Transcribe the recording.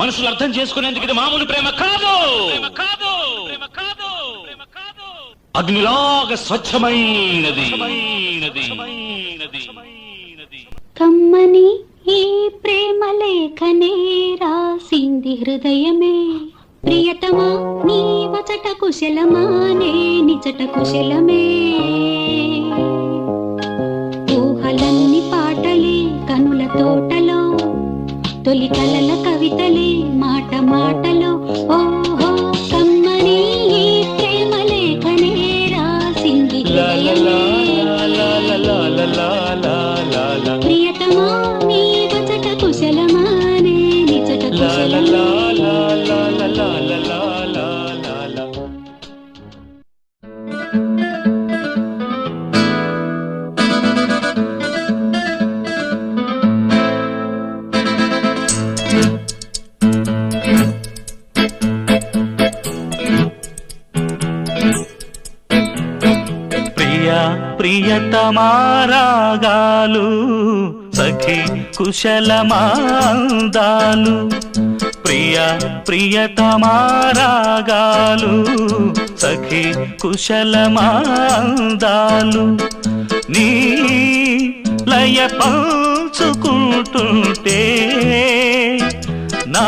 మనుషులు అర్థం చేసుకునేందుకు ఇది మామూలు ప్రేమ కాదు. అగ్నిలాగా స్వచ్ఛమైనది. కమ్మని ఈ ప్రేమ లేఖనే రాసింది హృదయమే. ప్రియతమా నీ వచట కుశలమా నే నిచట కుశలమే. ఊహలన్ని పాటలే కనుల తోటలో, తొలి కలల కవితలే మాట మాటలో. ఓహో కమ్మని ఈ ప్రేమ లేఖనే రాసింది హృదయమే. ప్రియతమా నీ వచట కుశలమా నే నిచట కుశలమే. ప్రియతమారాగాలు సఖి కుశలమాందాలు. ప్రియతమారాగాలు సఖి కుశలమాందాలు. నీ లయ పంచుకుంటుంటే నా